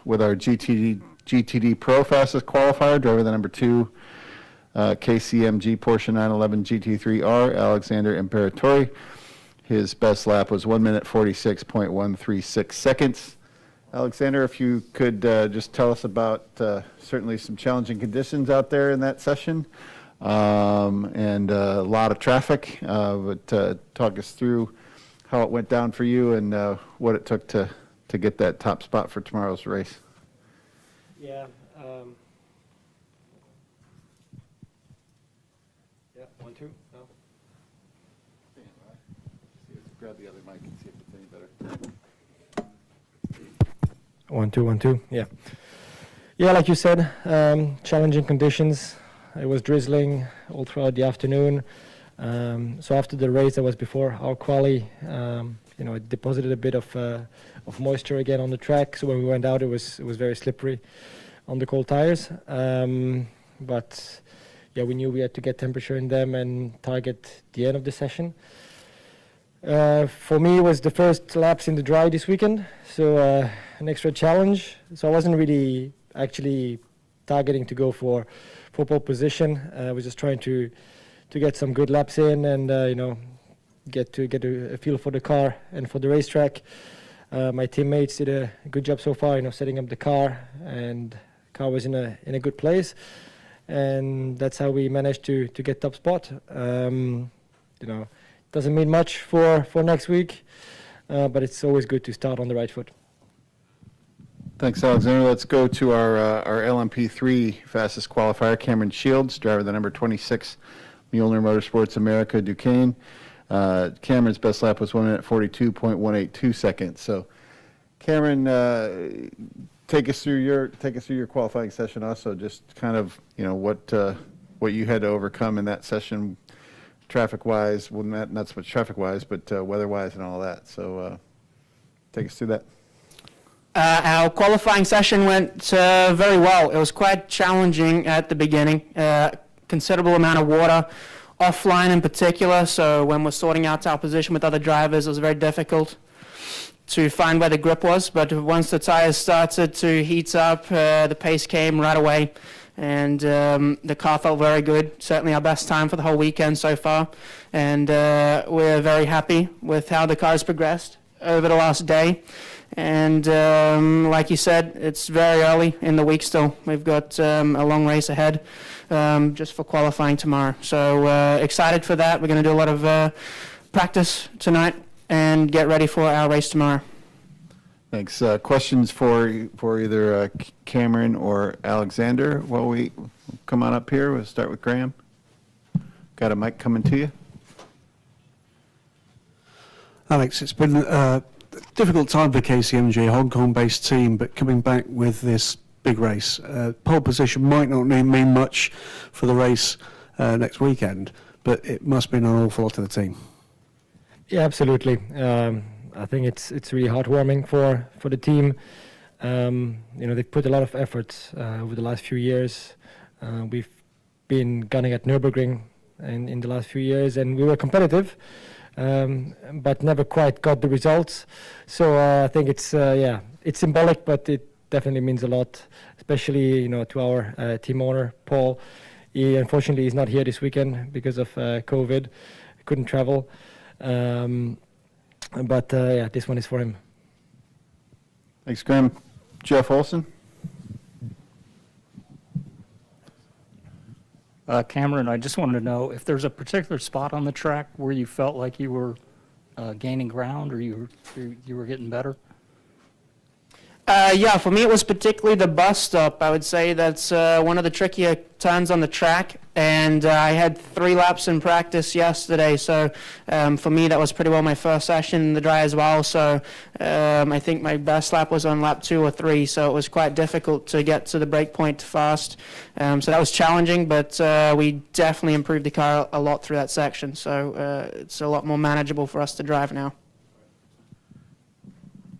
with our GTD Pro fastest qualifier, driver the number 2, KCMG Porsche 911 GT3R, Alexander Imperatori. His best lap was 1 minute 46.136 seconds. Alexander, if you could just tell us about certainly some challenging conditions out there in that session, and a lot of traffic, but talk us through how it went down for you and what it took to get that top spot for tomorrow's race. Yeah. Yeah, 1, 2. No. Grab the other mic and see if it's any better. 1, 2, 1, 2. Yeah. Yeah, like you said, challenging conditions. It was drizzling all throughout the afternoon. So after the race that was before our quali, it deposited a bit of moisture again on the track. So when we went out, it was very slippery on the cold tires. But yeah, we knew we had to get temperature in them and target the end of the session. For me, it was the first laps in the dry this weekend, so an extra challenge. So I wasn't really actually targeting to go for pole position. I was just trying to get some good laps in and get a feel for the car and for the racetrack. My teammates did a good job so far, setting up the car, and the car was in a good place, and that's how we managed to get top spot. Doesn't mean much for next week, but it's always good to start on the right foot. Thanks, Alexander. Let's go to our LMP3 fastest qualifier, Cameron Shields, driver the number 26, Mueller Motorsports America Duquesne. Cameron's best lap was 1 minute 42.182 seconds. So, Cameron, take us through your qualifying session. Also, just kind of what you had to overcome in that session, traffic-wise. Well, not so much traffic-wise, but weather-wise and all that. So, take us through that. Our qualifying session went very well. It was quite challenging at the beginning. Considerable amount of water, offline in particular, so when we're sorting out our position with other drivers, it was very difficult to find where the grip was. But once the tires started to heat up, the pace came right away, and the car felt very good. Certainly our best time for the whole weekend so far, and we're very happy with how the car has progressed over the last day. And like you said, it's very early in the week still. We've got a long race ahead just for qualifying tomorrow. So excited for that. We're going to do a lot of practice tonight and get ready for our race tomorrow. Thanks. Questions for either Cameron or Alexander while we come on up here? We'll start with Graham. Got a mic coming to you. Alex, it's been a difficult time for KCMG, a Hong Kong-based team, but coming back with this big race. Pole position might not mean much for the race next weekend, but it must mean an awful lot to the team. Yeah, absolutely. I think it's really heartwarming for the team. They've put a lot of effort over the last few years. We've been gunning at Nürburgring in the last few years, and we were competitive. But never quite got the results. So I think it's symbolic, but it definitely means a lot, especially to our team owner Paul. He unfortunately is not here this weekend because of COVID, couldn't travel. But this one is for him. Thanks, Graham. Jeff Olson. Cameron, I just wanted to know if there's a particular spot on the track where you felt like you were gaining ground or you were getting better? Yeah, for me it was particularly the bus stop. I would say that's one of the trickier turns on the track, and I had 3 laps in practice yesterday, so for me that was pretty well my first session in the dry as well. So I think my best lap was on lap 2 or 3, so it was quite difficult to get to the break point fast. So that was challenging, but we definitely improved the car a lot through that section, so it's a lot more manageable for us to drive now.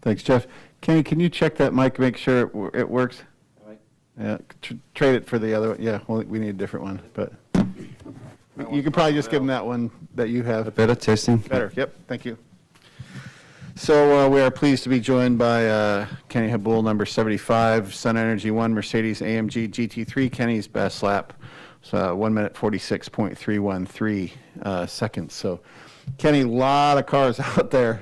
Thanks, Jeff. Kenny, can you check that mic, make sure it works? Right. Yeah, trade it for the other one. Yeah, well, we need a different one, but you can probably just give them that one that you have. Better testing. Better, yep, thank you. So we are pleased to be joined by Kenny Habul, number 75, Sun Energy 1 Mercedes AMG GT3. Kenny's best lap was 1 minute 46.313 seconds. So, Kenny, a lot of cars out there,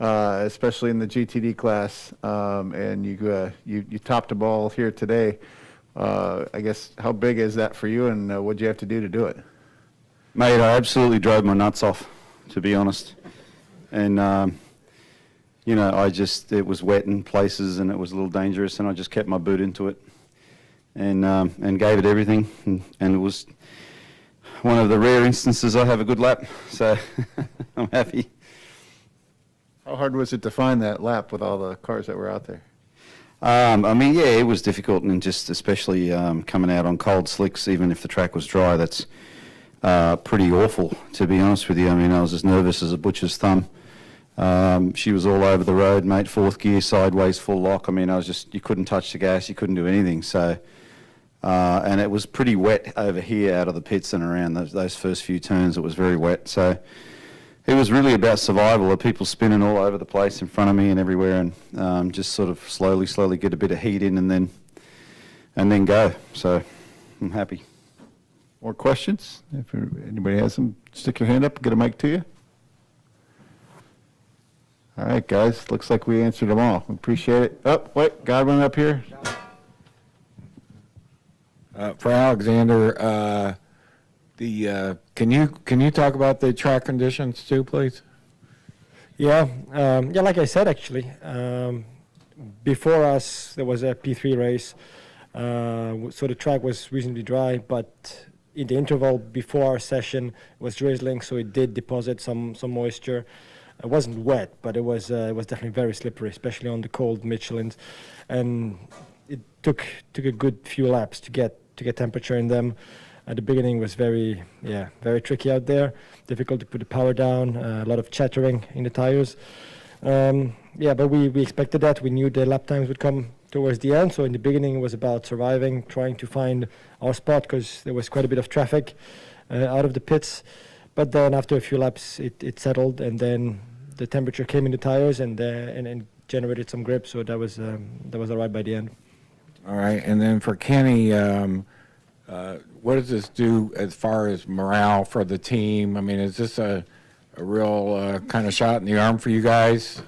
especially in the GTD class, and you topped the ball here today. I guess, how big is that for you, and what did you have to do to do it? Mate, I absolutely drove my nuts off, to be honest. And, you know, it was wet in places and it was a little dangerous, and I just kept my boot into it and gave it everything. And it was one of the rare instances I have a good lap, so I'm happy. How hard was it to find that lap with all the cars that were out there? I mean, yeah, it was difficult, and just especially coming out on cold slicks, even if the track was dry, that's pretty awful, to be honest with you. I mean, I was as nervous as a butcher's thumb. She was all over the road, mate, fourth gear, sideways, full lock. I mean, you couldn't touch the gas, you couldn't do anything. So, and it was pretty wet over here out of the pits and around those first few turns. It was very wet. So it was really about survival, of people spinning all over the place in front of me and everywhere, and just sort of slowly get a bit of heat in and then go. So I'm happy. More questions? If anybody has them, stick your hand up, get a mic to you. All right, guys, looks like we answered them all. We appreciate it. Oh, wait, Godwin up here. For Alexander, can you talk about the track conditions too, please? Yeah, like I said, actually, before us there was a P3 race, so the track was reasonably dry, but in the interval before our session it was drizzling, so it did deposit some moisture. It wasn't wet, but it was definitely very slippery, especially on the cold Michelins, and it took a good few laps to get temperature in them. At the beginning was very tricky out there, difficult to put the power down, a lot of chattering in the tires. But we expected that. We knew the lap times would come towards the end, so in the beginning it was about surviving, trying to find our spot, because there was quite a bit of traffic out of the pits. But then after a few laps it settled, and then the temperature came in the tires and generated some grip, so that was all right by the end. All right, and then for Kenny, what does this do as far as morale for the team? I mean, is this a real kind of shot in the arm for you guys?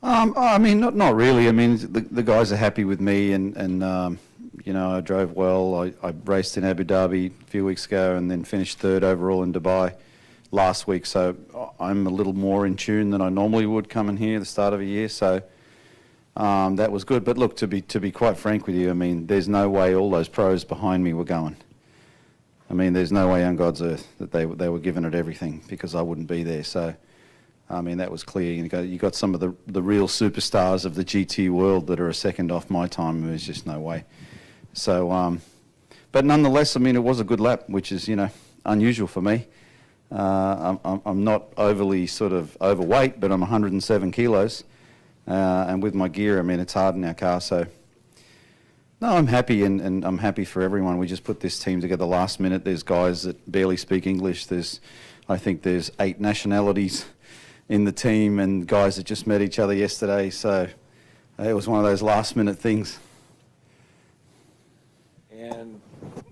I mean, not really. I mean, the guys are happy with me, and you know, I drove well. I raced in Abu Dhabi a few weeks ago and then finished third overall in Dubai last week. So I'm a little more in tune than I normally would coming here at the start of a year. So that was good. But look, to be quite frank with you, I mean, there's no way all those pros behind me were going. I mean, there's no way on God's earth that they were giving it everything, because I wouldn't be there. So, I mean, that was clear. You got some of the real superstars of the GT world that are a second off my time. There's just no way. So, but nonetheless, I mean, it was a good lap, which is, you know, unusual for me. I'm not overly sort of overweight, but I'm 107 kilos. And with my gear, I mean, it's hard in our car. So, no, I'm happy, and I'm happy for everyone. We just put this team together last minute. There's guys that barely speak English. I think there's 8 nationalities in the team, and guys that just met each other yesterday. So it was one of those last minute things. And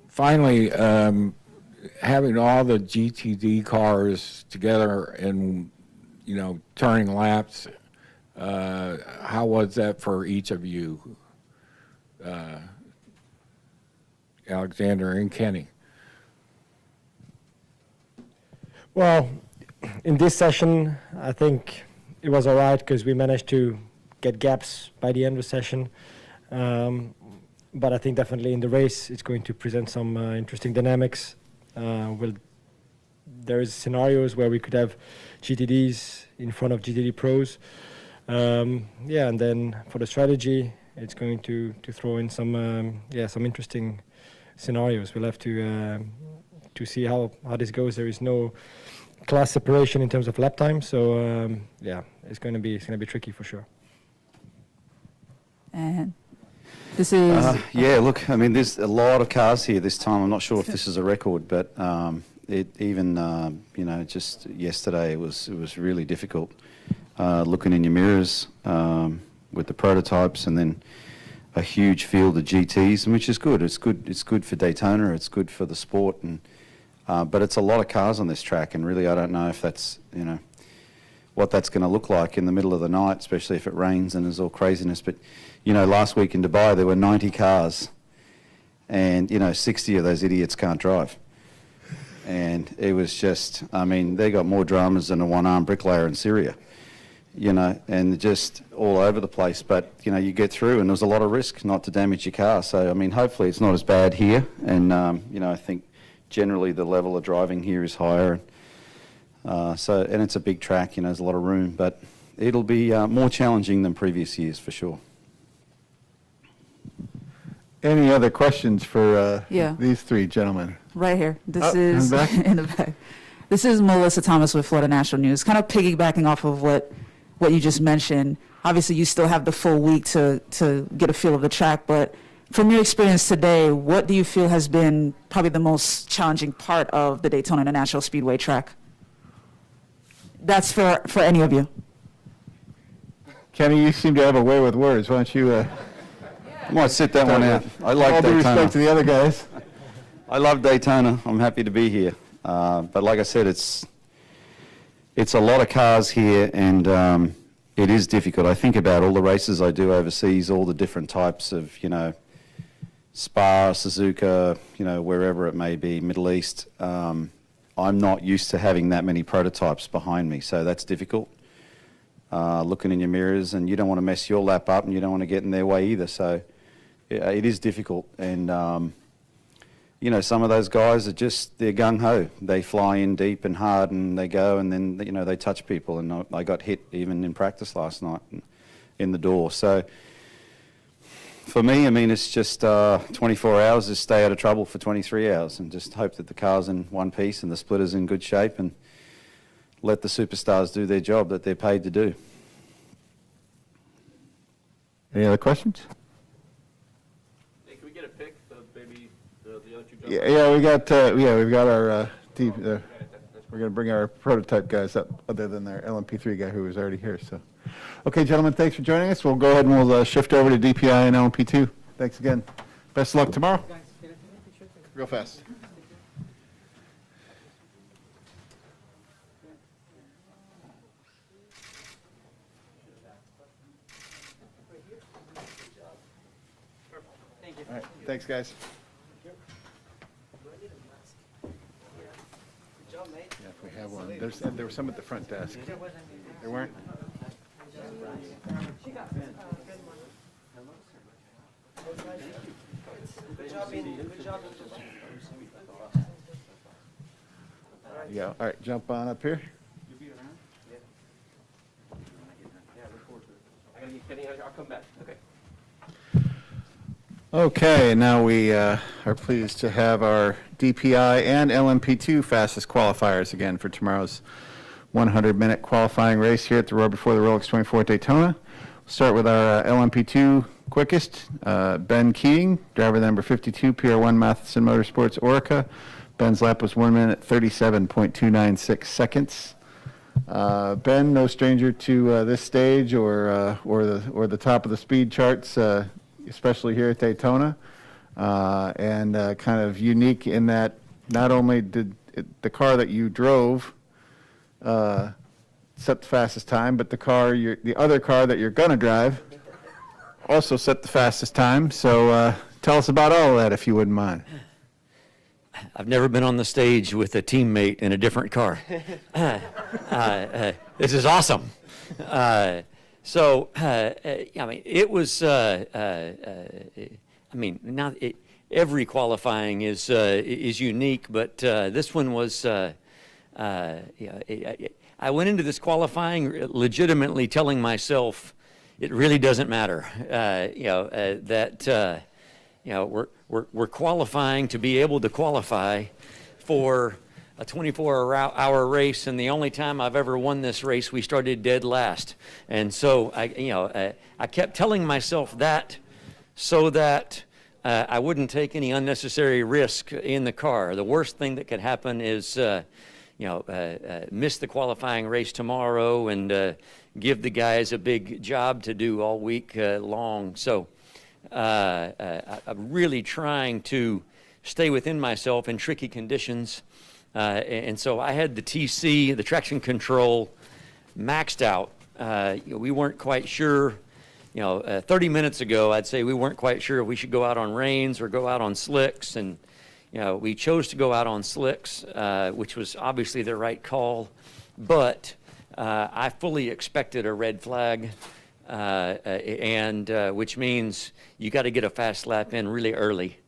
finally, having all the GTD cars together and, you know, turning laps, how was that for each of you, Alexander and Kenny? Well, in this session, I think it was all right, because we managed to get gaps by the end of the session. But I think definitely in the race, it's going to present some interesting dynamics. There is scenarios where we could have GTDs in front of GTD pros. And then for the strategy, it's going to throw in some interesting scenarios. We'll have to see how this goes. There is no class separation in terms of lap time, so it's going to be tricky for sure. And this is Yeah, look, I mean, there's a lot of cars here this time. I'm not sure if this is a record, but even you know, just yesterday it was really difficult looking in your mirrors with the prototypes, and then a huge field of GTs, which is good. It's good for Daytona. It's good for the sport, and but it's a lot of cars on this track, and really I don't know if that's, you know, what that's going to look like in the middle of the night, especially if it rains and there's all craziness. But you know, last week in Dubai there were 90 cars, and you know, 60 of those idiots can't drive. And it was just, I mean, they got more dramas than a one-armed bricklayer in Syria, you know, and just all over the place. But, you know, you get through, and there's a lot of risk not to damage your car. So, I mean, hopefully it's not as bad here. And, you know, I think generally the level of driving here is higher. And it's a big track, you know, there's a lot of room. But it'll be more challenging than previous years for sure. Any other questions for Yeah. these three gentlemen? Right here. This Oh, is in the back? in the back. This is Melissa Thomas with Florida National News. Kind of piggybacking off of what you just mentioned. Obviously, you still have the full week to get a feel of the track, but from your experience today, what do you feel has been probably the most challenging part of the Daytona International Speedway track? That's for any of you. Kenny, you seem to have a way with words. Why don't you? I might sit that one out. I like all due respect to Daytona. the other guys. I love Daytona. I'm happy to be here. But like I said, it's a lot of cars here, and it is difficult. I think about all the races I do overseas, all the different types of, you know, Spa, Suzuka, you know, wherever it may be, Middle East. I'm not used to having that many prototypes behind me, so that's difficult. Looking in your mirrors, and you don't want to mess your lap up, and you don't want to get in their way either. So it is difficult, and you know, some of those guys are just, they're gung-ho. They fly in deep and hard, and they go, and then, you know, they touch people. And I got hit even in practice last night in the door. So for me, I mean, it's just 24 hours is stay out of trouble for 23 hours and just hope that the car's in one piece and the splitter's in good shape, and let the superstars do their job that they're paid to do. Any other questions? Hey, can we get a pic of maybe the other two Yeah, gentlemen? we've got our we're going to bring our prototype guys up, other than our LMP3 guy who was already here. So, okay, gentlemen, thanks for joining us. We'll go ahead and we'll shift over to DPI and LMP2. Thanks again. Best of luck tomorrow. Real fast. All right, thanks, guys. Yeah, if we have one. There was some at the front desk. There weren't? Yeah, all right, jump on up here. I gotta get Kenny out of here. I'll come back. Okay. Okay, now we are pleased to have our DPI and LMP2 fastest qualifiers again for tomorrow's 100-minute qualifying race here at the Roar Before the Rolex 24 at Daytona. We'll start with our LMP2 quickest, Ben Keating, driver number 52, PR1 Matheson Motorsports Orica. Ben's lap was 1 minute 37.296 seconds. Ben, no stranger to this stage or the top of the speed charts, especially here at Daytona, and kind of unique in that not only did the car that you drove set the fastest time, but the other car that you're going to drive also set the fastest time. So tell us about all of that, if you wouldn't mind. I've never been on the stage with a teammate in a different car. This is awesome. I mean, it was. Every qualifying is unique, but this one was. I went into this qualifying legitimately telling myself, it really doesn't matter. We're qualifying to be able to qualify for a 24-hour race, and the only time I've ever won this race, we started dead last. And so I kept telling myself that, so that I wouldn't take any unnecessary risk in the car. The worst thing that could happen is, miss the qualifying race tomorrow and give the guys a big job to do all week long. So I'm really trying to stay within myself in tricky conditions. And so I had the TC, the traction control, maxed out. We weren't quite sure. 30 minutes ago, I'd say we weren't quite sure if we should go out on rains or go out on slicks. And, we chose to go out on slicks, which was obviously the right call. But I fully expected a red flag, and which means you got to get a fast lap in really early.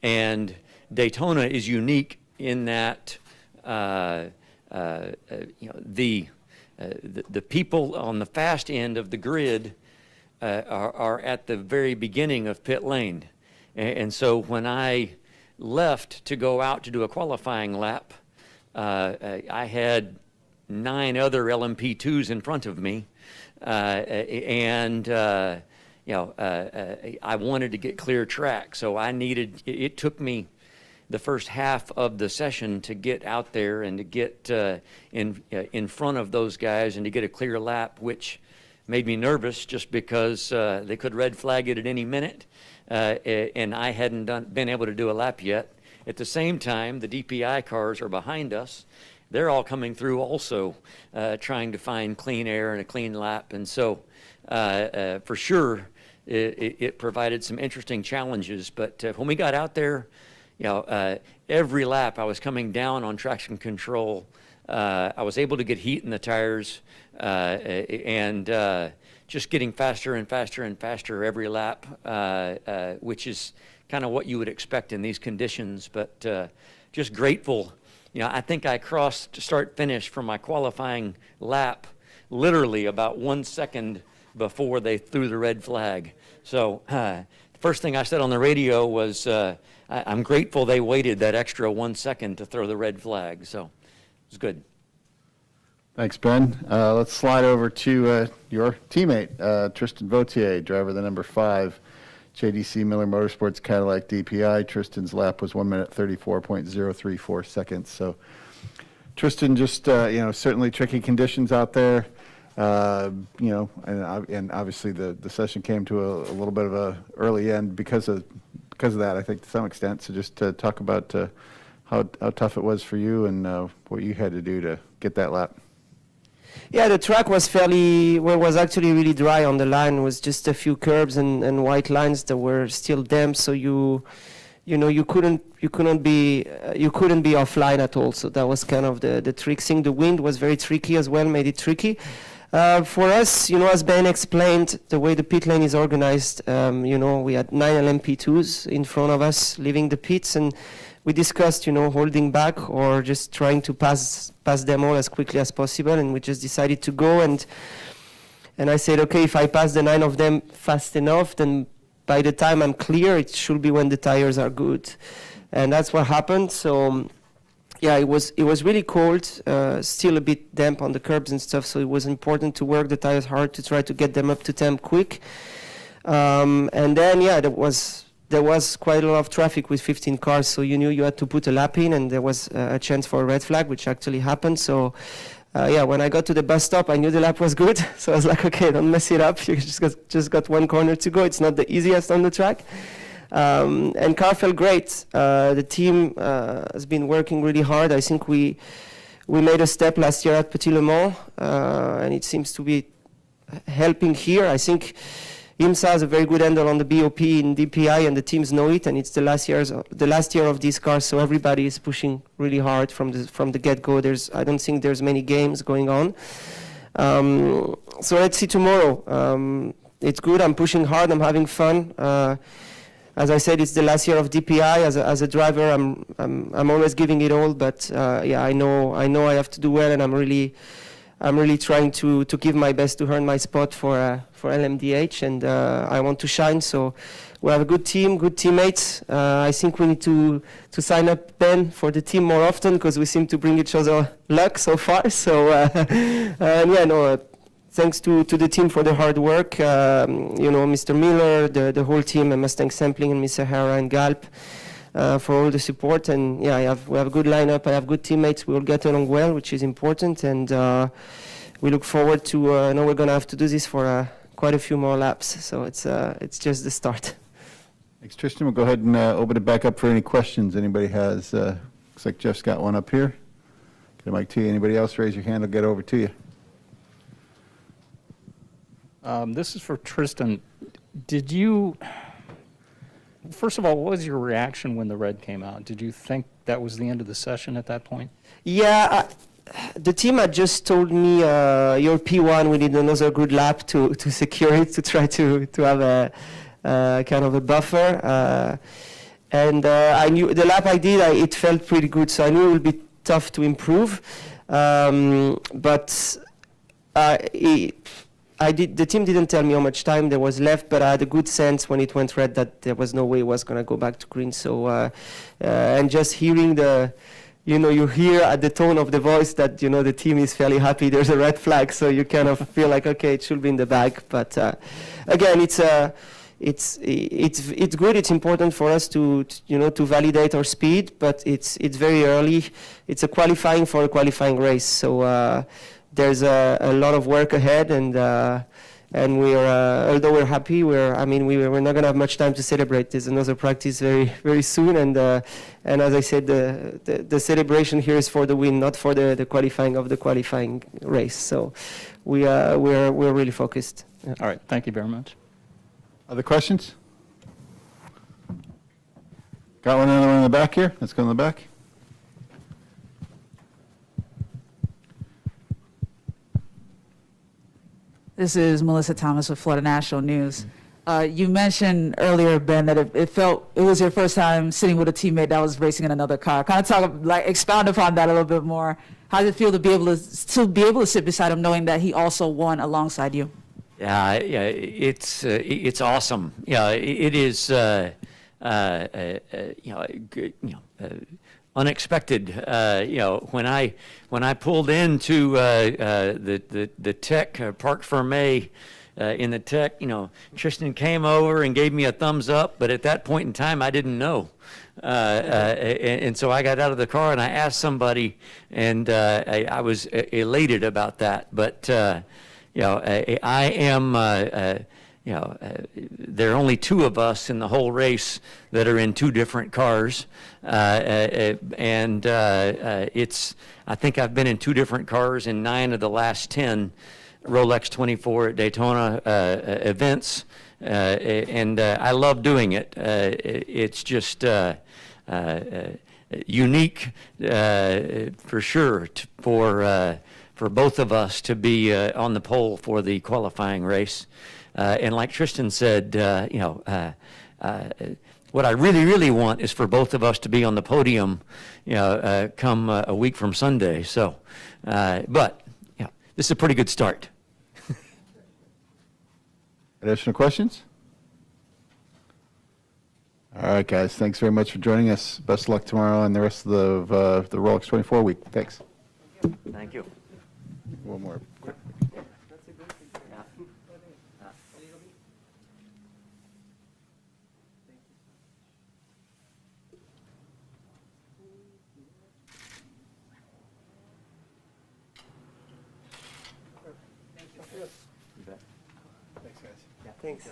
And Daytona is unique in that, the people on the fast end of the grid are at the very beginning of pit lane. And so when I left to go out to do a qualifying lap, I had 9 other LMP2s in front of me. I wanted to get clear track. So it took me the first half of the session to get out there and to get in front of those guys and to get a clear lap, which made me nervous just because they could red flag it at any minute, and I hadn't been able to do a lap yet. At the same time, the DPI cars are behind us. They're all coming through also, trying to find clean air and a clean lap. And so, for sure, it provided some interesting challenges. But when we got out there, every lap I was coming down on traction control. I was able to get heat in the tires, and just getting faster and faster and faster every lap, which is kind of what you would expect in these conditions. But just grateful. I think I crossed start finish for my qualifying lap literally about 1 second before they threw the red flag. So the first thing I said on the radio was, I'm grateful they waited that extra 1 second to throw the red flag. So it was good. Thanks, Ben. Let's slide over to your teammate, Tristan Vautier, driver the number 5, JDC Miller Motorsports Cadillac DPI. Tristan's lap was 1 minute 34.034 seconds. So Tristan, just certainly tricky conditions out there. And obviously the session came to a little bit of a early end because of that, I think, to some extent. So just to talk about how tough it was for you and what you had to do to get that lap. Yeah, the track was was actually really dry on the line. It was just a few curbs and white lines that were still damp. So you couldn't be offline at all. So that was kind of the trick thing. The wind was very tricky as well, made it tricky. For us, as Ben explained, the way the pit lane is organized, we had 9 LMP2s in front of us leaving the pits, and we discussed, holding back or just trying to pass them all as quickly as possible, and we just decided to go. And I said, okay, if I pass the 9 of them fast enough, then by the time I'm clear, it should be when the tires are good, and that's what happened. So. Yeah, it was really cold, still a bit damp on the curbs and stuff, so it was important to work the tires hard to try to get them up to temp quick. And then, there was quite a lot of traffic with 15 cars, so you knew you had to put a lap in, and there was a chance for a red flag, which actually happened. So, when I got to the bus stop, I knew the lap was good, so I was like, okay, don't mess it up. You just got one corner to go. It's not the easiest on the track. And car felt great. The team has been working really hard. I think we made a step last year at Petit Le Mans, and it seems to be helping here. I think IMSA has a very good handle on the BOP in DPI, and the teams know it. And it's the last year of these cars, so everybody is pushing really hard from the get-go. I don't think there's many games going on. So let's see tomorrow. It's good. I'm pushing hard. I'm having fun. As I said, it's the last year of DPI. As a driver, I'm always giving it all. But I know I have to do well, and I'm really trying to give my best to earn my spot for LMDH, and I want to shine. So we have a good team, good teammates. I think we need to sign up Ben for the team more often, because we seem to bring each other luck so far. So thanks to the team for the hard work. Mr. Miller, the whole team, and Mustang Sampling, and Mr. Hara and Galp for all the support. And yeah, we have a good lineup. I have good teammates. We all get along well, which is important. And we look forward to. I know we're going to have to do this for quite a few more laps. So it's just the start. Thanks, Tristan. We'll go ahead and open it back up for any questions anybody has. Looks like Jeff's got one up here. Get a mic to you. Anybody else, raise your hand. I'll get over to you. This is for Tristan. Did you, first of all, what was your reaction when the red came out? Did you think that was the end of the session at that point? Yeah, the team had just told me, your P1, we need another good lap to secure it, to try to have a kind of a buffer. And I knew the lap I did, it felt pretty good, so I knew it would be tough to improve. But the team didn't tell me how much time there was left, but I had a good sense when it went red that there was no way it was going to go back to green. So, and just hearing you hear at the tone of the voice that, the team is fairly happy there's a red flag, so you kind of feel like, okay, it should be in the bag. But again, it's good. It's important for us to validate our speed, but it's very early. It's a qualifying for a qualifying race. So, there's a lot of work ahead, and we're although we're happy, we're not going to have much time to celebrate. There's another practice very very soon, and as I said, the celebration here is for the win, not for the qualifying of the qualifying race. So we're really focused. Yeah. All right, thank you very much. Other questions? Got another one in the back here. Let's go in the back. This is Melissa Thomas with Florida National News. You mentioned earlier, Ben, that it was your first time sitting with a teammate that was racing in another car. Kind of expound upon that a little bit more. How does it feel to be able to sit beside him, knowing that he also won alongside you? Yeah, it's awesome. Yeah, it is. Unexpected. When I pulled into the Tech Parc Fermé in the Tech, Tristan came over and gave me a thumbs up, but at that point in time, I didn't know. And so I got out of the car and I asked somebody, and I was elated about that. But I am. There are only two of us in the whole race that are in two different cars, and I think I've been in two different cars in 9 of the last 10 Rolex 24 at Daytona events, and I love doing it. It's just unique for sure for both of us to be on the pole for the qualifying race. And like Tristan said, what I really, really want is for both of us to be on the podium, come a week from Sunday. So, but this is a pretty good start. Additional questions? All right, guys. Thanks very much for joining us. Best of luck tomorrow and the rest of the Rolex 24 week. Thanks. Thank you. One more. Thanks.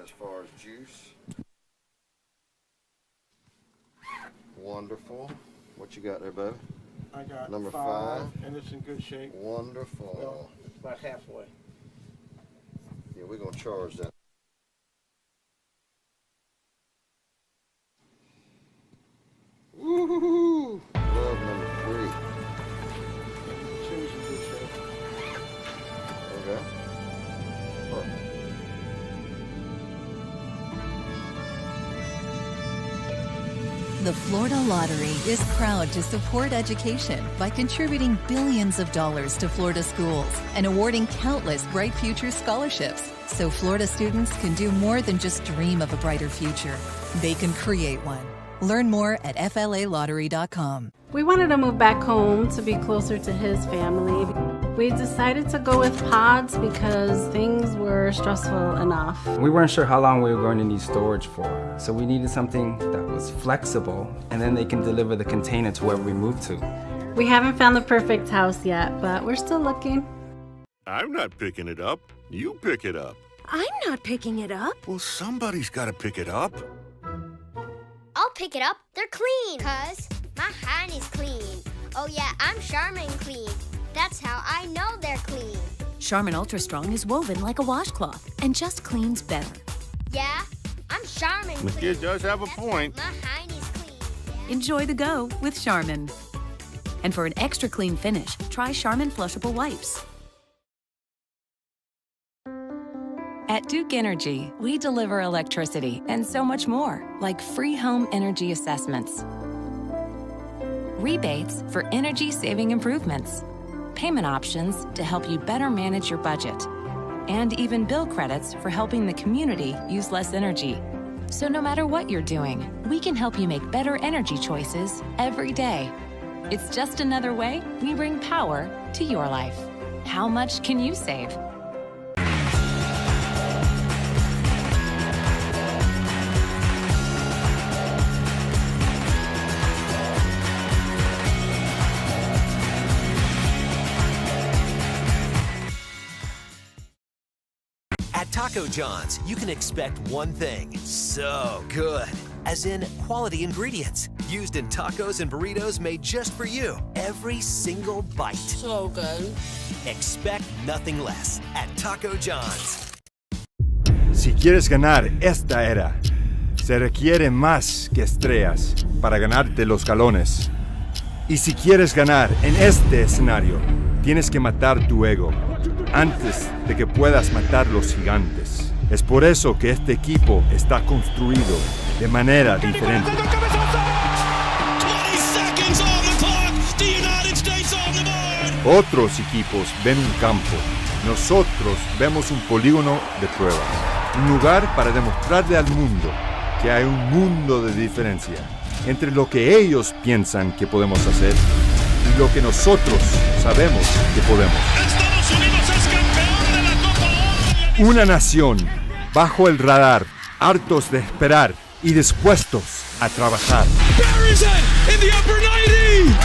as far as juice. Wonderful. What you got there, Bo? I got Number 5. and it's in good shape. Wonderful. It's about halfway. Yeah, we're going to charge that. Woo-hoo-hoo! Love number 3. Two's in good shape. Okay. Perfect. The Florida Lottery is proud to support education by contributing billions of dollars to Florida schools and awarding countless Bright Future scholarships so Florida students can do more than just dream of a brighter future. They can create one. Learn more at flalottery.com. We wanted to move back home to be closer to his family. We decided to go with pods because things were stressful enough. We weren't sure how long we were going to need storage for, so we needed something that was flexible, and then they can deliver the container to wherever we move to. We haven't found the perfect house yet, but we're still looking. I'm not picking it up. You pick it up. I'm not picking it up. Well, somebody's got to pick it up. I'll pick it up. They're clean. 'Cause my hand is clean. Oh yeah, I'm Charmin clean. That's how I know they're clean. Charmin Ultra Strong is woven like a washcloth and just cleans better. Yeah, I'm Charmin The clean. kid does have a point. My hand is clean. Yeah. Enjoy the go with Charmin. And for an extra clean finish, try Charmin Flushable Wipes. At Duke Energy, we deliver electricity and so much more, like free home energy assessments, rebates for energy-saving improvements, payment options to help you better manage your budget, and even bill credits for helping the community use less energy. So no matter what you're doing, we can help you make better energy choices every day. It's just another way we bring power to your life. How much can you save? At Taco John's, you can expect one thing: so good. As in quality ingredients used in tacos and burritos made just for you. Every single bite. So good. Expect nothing less at Taco John's. Si quieres ganar esta era, se requiere más que estrellas para ganarte los galones. Y si quieres ganar en este escenario, tienes que matar tu ego antes de que puedas matar los gigantes. Es por eso que este equipo está construido de manera diferente. Otros equipos ven un campo, nosotros vemos un polígono de pruebas. Un lugar para demostrarle al mundo que hay un mundo de diferencia entre lo que ellos piensan que podemos hacer y lo que nosotros sabemos que podemos. ¡Estados Unidos es campeón de la Copa Oro! Una nación bajo el radar, hartos de esperar y dispuestos a trabajar. Buries it in the upper 90!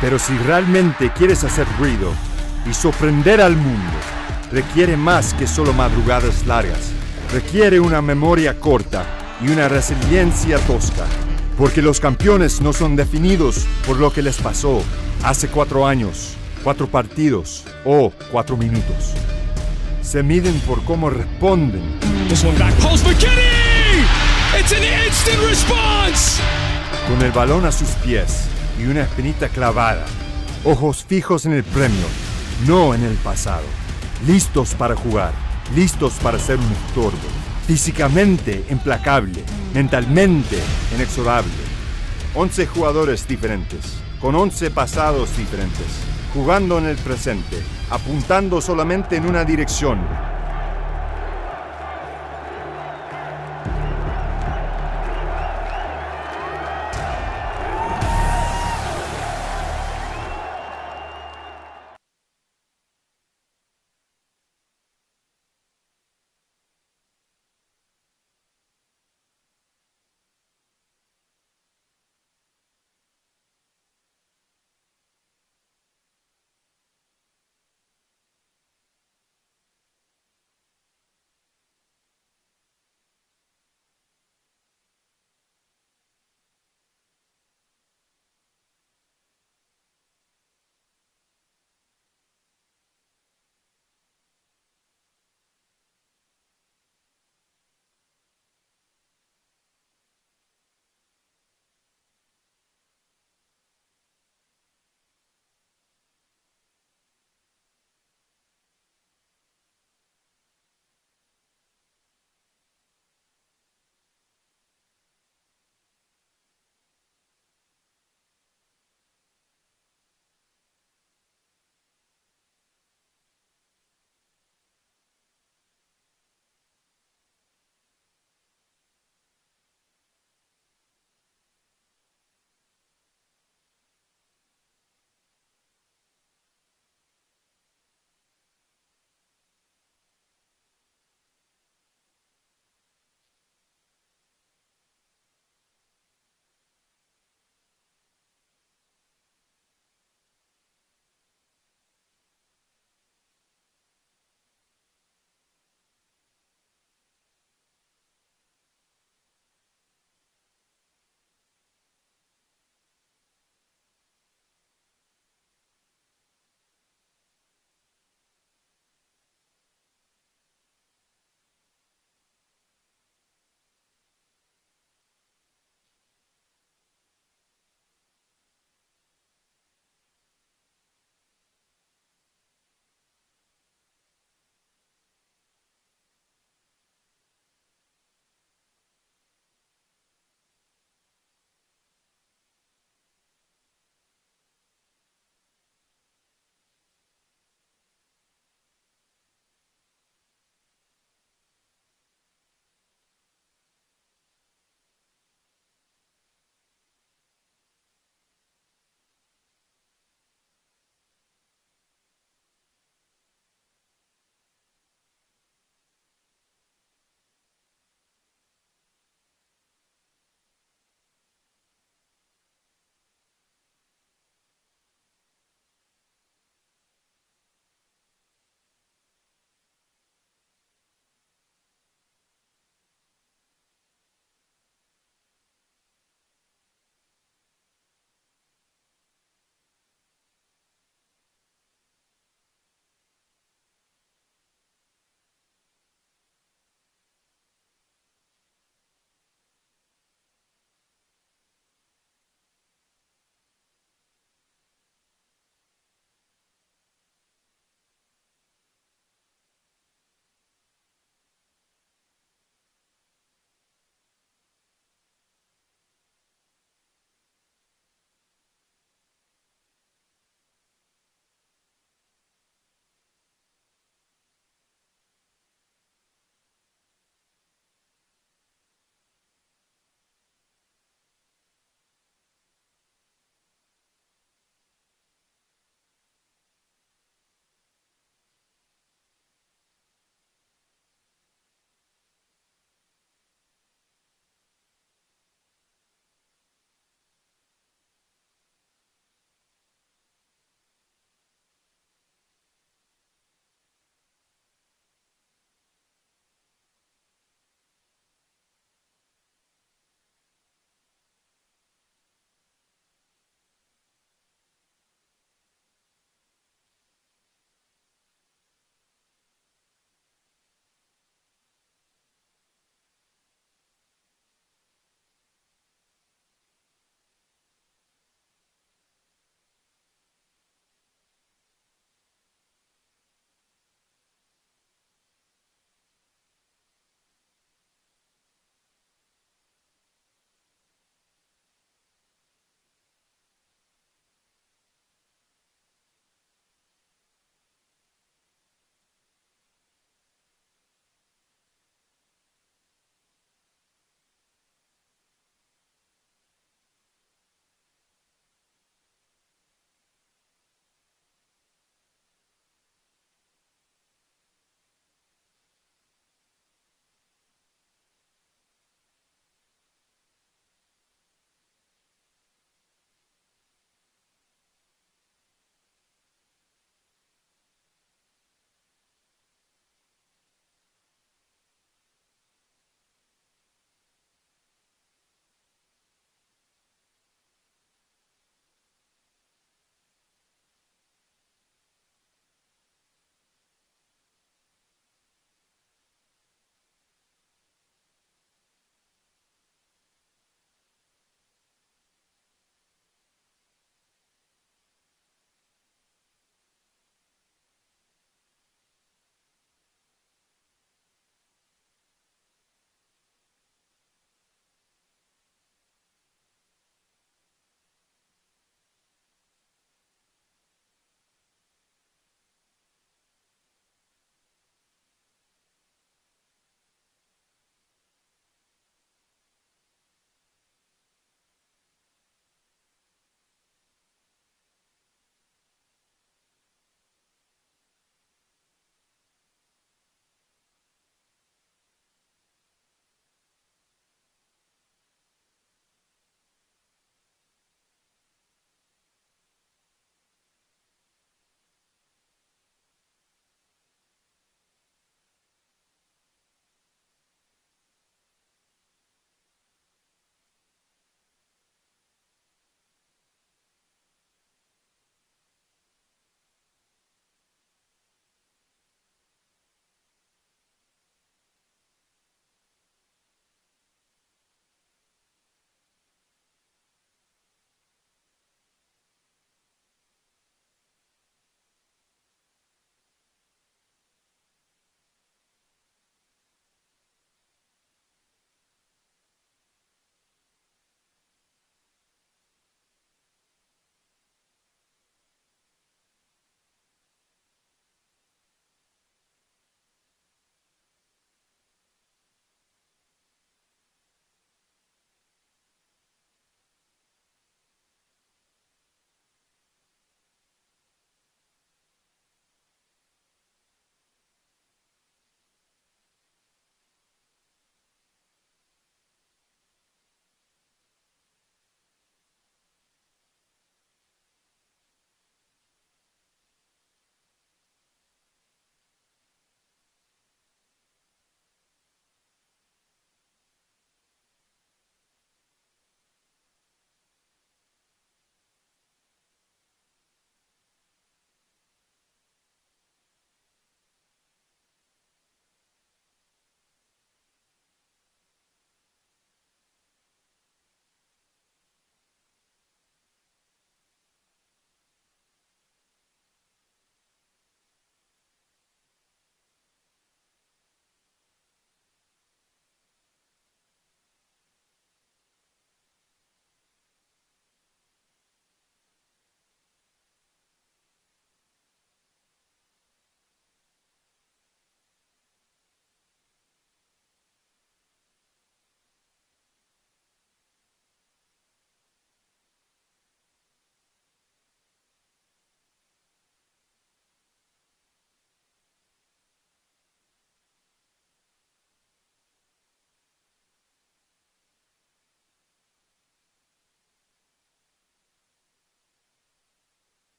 Pero si realmente quieres hacer ruido y sorprender al mundo, requiere más que solo madrugadas largas. Requiere una memoria corta y una resiliencia tosca. Porque los campeones no son definidos por lo que les pasó hace 4 años, 4 partidos o 4 minutos. Se miden por cómo responden. This one back post McKinney! It's an instant response! Con el balón a sus pies y una espinita clavada. Ojos fijos en el premio, no en el pasado. Listos para jugar, listos para ser un estorbo. Físicamente implacable, mentalmente inexorable. 11 jugadores diferentes, con 11 pasados diferentes, jugando en el presente, apuntando solamente en una dirección.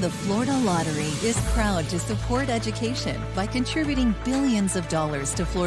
The Florida Lottery is proud to support education by contributing billions of dollars to Florida